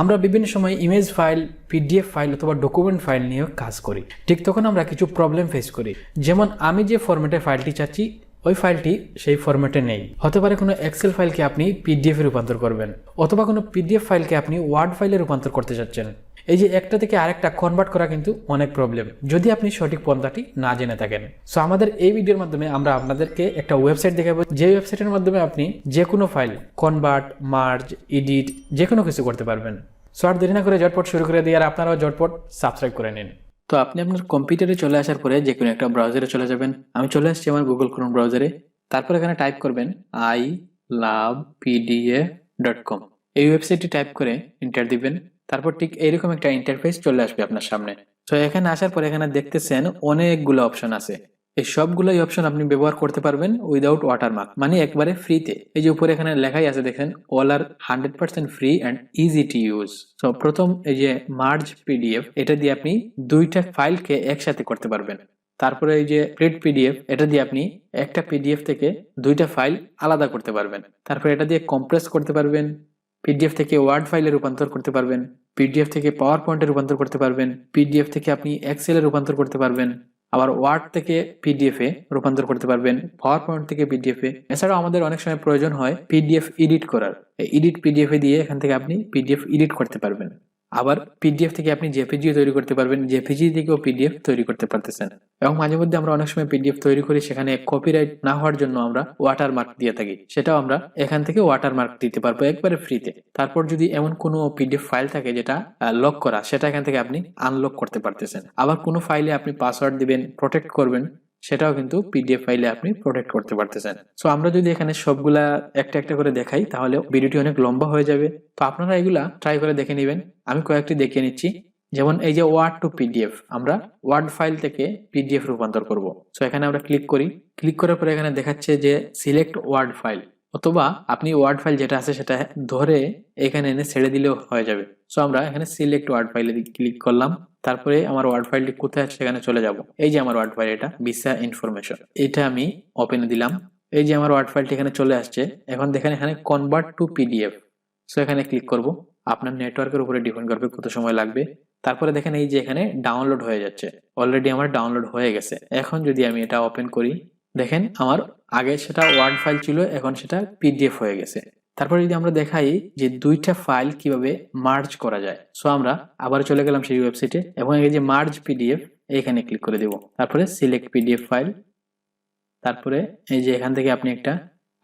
আমরা বিভিন্ন সময় ইমেজ ফাইল, পিডিএফ ফাইল অথবা ডকুমেন্ট ফাইল নিয়ে কাজ করি। ঠিক তখন আমরা কিছু প্রবলেম ফেস করি। যেমন আমি যে ফরম্যাটে ফাইলটি চাচ্ছি ওই ফাইলটি সেই ফরম্যাটে নেই। হতে পারে কোনো এক্সেল ফাইলকে আপনি পিডিএফে রূপান্তর করবেন, অথবা কোনো পিডিএফ ফাইলকে আপনি ওয়ার্ড ফাইলে রূপান্তর করতে চাচ্ছেন। এই যে একটা থেকে আরেকটা কনভার্ট করা কিন্তু অনেক প্রবলেম, যদি আপনি সঠিক পন্থাটি না জেনে থাকেন। সো আমাদের এই ভিডিওর মাধ্যমে আমরা আপনাদেরকে একটা ওয়েবসাইট দেখাবো, যে ওয়েবসাইটের মাধ্যমে আপনি যে কোনো ফাইল কনভার্ট, মার্জ, এডিট যে কোনো কিছু করতে পারবেন। সো আর দেরি না করে ঝটপট শুরু করে দিয়ে আর আপনারাও ঝটপট সাবস্ক্রাইব করে নিন। তো আপনি আপনার কম্পিউটারে চলে আসার পরে যে কোনো একটা ব্রাউজারে চলে যাবেন। আমি চলে আসছি আমার গুগল ক্রোম ব্রাউজারে। তারপর এখানে টাইপ করবেন ilovepdf.com। এই ওয়েবসাইটটি টাইপ করে এন্টার দিবেন। তারপর ঠিক এইরকম একটা ইন্টারফেস চলে আসবে আপনার সামনে। তো এখানে আসার পরে এখানে দেখতেছেন অনেকগুলো অপশন আছে। এই সবগুলোই অপশন আপনি ব্যবহার করতে পারবেন উইদাউট ওয়াটারমার্ক, মানে একবারে ফ্রিতে। এই যে উপরে এখানে লেখাই আছে দেখেন, all are 100% free and easy to use. তো প্রথম এই যে মার্জ পিডিএফ, এটা দিয়ে আপনি দুইটা ফাইলকে একসাথে করতে পারবেন। তারপরে এই যে প্রিন্ট পিডিএফ, এটা দিয়ে আপনি একটা পিডিএফ থেকে দুইটা ফাইল আলাদা করতে পারবেন। তারপরে এটা দিয়ে কম্প্রেস করতে পারবেন, পিডিএফ থেকে ওয়ার্ড ফাইলে রূপান্তর করতে পারবেন, পিডিএফ থেকে পাওয়ার পয়েন্টে রূপান্তর করতে পারবেন, পিডিএফ থেকে আপনি এক্সেলে রূপান্তর করতে পারবেন, আবার ওয়ার্ড থেকে পিডিএফ এ রূপান্তর করতে পারবেন, পাওয়ার পয়েন্ট থেকে পিডিএফ এ। এছাড়াও আমাদের অনেক সময় প্রয়োজন হয় পিডিএফ এডিট করার। এডিট পিডিএফ এ দিয়ে এখান থেকে আপনি পিডিএফ এডিট করতে পারবেন। আবার পিডিএফ থেকে আপনি জেপিজি তৈরি করতে পারবেন, জেপিজি থেকেও পিডিএফ তৈরি করতে পারতেছেন। এবং মাঝে মধ্যে আমরা অনেক সময় পিডিএফ তৈরি করি, সেখানে কপিরাইট না হওয়ার জন্য আমরা ওয়াটারমার্ক দিয়ে থাকি। সেটাও আমরা এখান থেকে ওয়াটারমার্ক দিতে পারবো একবারে ফ্রিতে। তারপর যদি এমন কোনো পিডিএফ ফাইল থাকে যেটা লক করা, সেটা এখান থেকে আপনি আনলক করতে পারতেছেন। আবার কোনো ফাইলে আপনি পাসওয়ার্ড দিবেন, প্রোটেক্ট করবেন, সেটাও কিন্তু পিডিএফ ফাইলে আপনি প্রোটেক্ট করতে পারতেছেন। সো আমরা যদি এখানে সবগুলা একটা একটা করে দেখাই তাহলে ভিডিওটি অনেক লম্বা হয়ে যাবে। তো আপনারা এগুলা ট্রাই করে দেখে নেবেন। আমি কয়েকটি দেখিয়ে নিচ্ছি। যেমন এই যে ওয়ার্ড টু পিডিএফ, আমরা ওয়ার্ড ফাইল থেকে পিডিএফ রূপান্তর করব। সো এখানে আমরা ক্লিক করি। ক্লিক করার পরে এখানে দেখাচ্ছে যে সিলেক্ট ওয়ার্ড ফাইল, অথবা আপনি ওয়ার্ড ফাইল যেটা আছে সেটা ধরে এখানে এনে ছেড়ে দিলেও হয়ে যাবে। সো আমরা এখানে সিলেক্ট ওয়ার্ড ফাইলে ক্লিক করলাম। তারপরে আমার ওয়ার্ড ফাইলটি কোথায় আছে সেখানে চলে যাব। এই যে আমার ওয়ার্ড ফাইল, এটা ভিসা ইনফরমেশন, এটা আমি ওপেনে দিলাম। এই যে আমার ওয়ার্ড ফাইলটি এখানে চলে আসছে। এখন দেখেন এখানে কনভার্ট টু পিডিএফ। সো এখানে ক্লিক করব। আপনার নেটওয়ার্কের উপরে ডিপেন্ড করবে কত সময় লাগবে। তারপরে দেখেন এই যে এখানে ডাউনলোড হয়ে যাচ্ছে, অলরেডি আমার ডাউনলোড হয়ে গেছে। এখন যদি আমি এটা ওপেন করি, দেখেন আমার আগে সেটা ওয়ার্ড ফাইল ছিল, এখন সেটা পিডিএফ হয়ে গেছে। তারপরে যদি আমরা দেখাই যে দুইটা ফাইল কিভাবে মার্জ করা যায়, সো আমরা আবার চলে গেলাম সেই ওয়েবসাইটে এবং এই যে মার্জ পিডিএফ এখানে ক্লিক করে দেব। তারপরে সিলেক্ট পিডিএফ ফাইল, তারপরে এই যে এখান থেকে আপনি একটা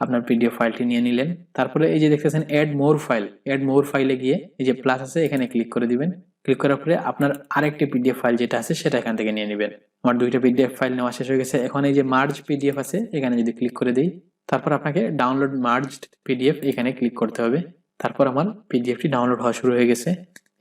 আপনার পিডিএফ ফাইলটি নিয়ে নিলেন। তারপরে এই যে দেখতেছেন add more file, add more ফাইলে গিয়ে এই যে প্লাস আছে এখানে ক্লিক করে দিবেন। ক্লিক করার পরে আপনার আরেকটি পিডিএফ ফাইল যেটা আছে সেটা এখান থেকে নিয়ে নেবেন। আমার দুইটা পিডিএফ ফাইল নেওয়া শেষ হয়ে গেছে। এখন এই যে মার্জ পিডিএফ আছে এখানে যদি ক্লিক করে দিই, তারপর আপনাকে ডাউনলোড মার্জড পিডিএফ এখানে ক্লিক করতে হবে। তারপর আমার পিডিএফটি ডাউনলোড হওয়া শুরু হয়ে গেছে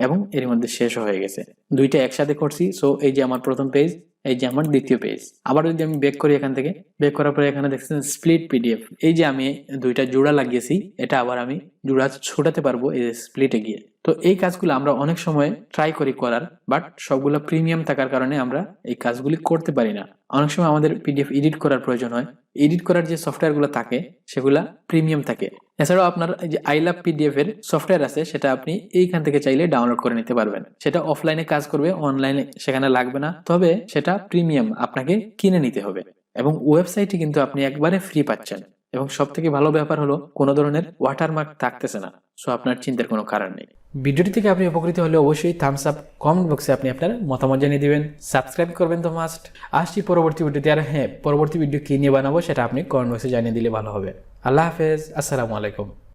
এবং এর মধ্যে শেষ হয়ে গেছে। দুইটা একসাথে করছি। সো এই যে আমার প্রথম পেজ, এই যে আমার দ্বিতীয় পেজ। আবার যদি আমি ব্যাক করি, এখান থেকে ব্যাক করার পরে এখানে দেখছেন স্প্লিট পিডিএফ। এই যে আমি দুইটা জোড়া লাগিয়েছি, এটা আবার আমি জোড়া ছোটাতে পারবো এই স্প্লিটে গিয়ে। তো এই কাজগুলো আমরা অনেক সময় ট্রাই করি করার, বাট সবগুলো প্রিমিয়াম থাকার কারণে আমরা এই কাজগুলি করতে পারি না। অনেক সময় আমাদের পিডিএফ এডিট করার প্রয়োজন হয়। এডিট করার যে সফটওয়্যার গুলো থাকে সেগুলা প্রিমিয়াম থাকে। এছাড়াও আপনার যে আই লাভ পিডিএফ এর সফটওয়্যার আছে, সেটা আপনি এইখান থেকে চাইলে ডাউনলোড করে নিতে পারবেন। সেটা অফলাইনে কাজ করবে, অনলাইনে সেখানে লাগবে না, তবে সেটা প্রিমিয়াম, আপনাকে কিনে নিতে হবে। এবং ওয়েবসাইটে কিন্তু আপনি একবারে ফ্রি পাচ্ছেন। এবং সব থেকে ভালো ব্যাপার হলো কোনো ধরনের ওয়াটারমার্ক থাকতেছে না। সো আপনার চিন্তার কোনো কারণ নেই। ভিডিওটি থেকে আপনি উপকৃত হলে অবশ্যই থামস আপ, কমেন্ট বক্সে আপনি আপনার মতামত জানিয়ে দিবেন, সাবস্ক্রাইব করবেন তো মাস্ট। আসছি পরবর্তী ভিডিওতে। আর হ্যাঁ, পরবর্তী ভিডিও কি নিয়ে বানাবো সেটা আপনি কমেন্ট বক্সে জানিয়ে দিলে ভালো হবে। আল্লাহ হাফেজ, আসসালামু আলাইকুম।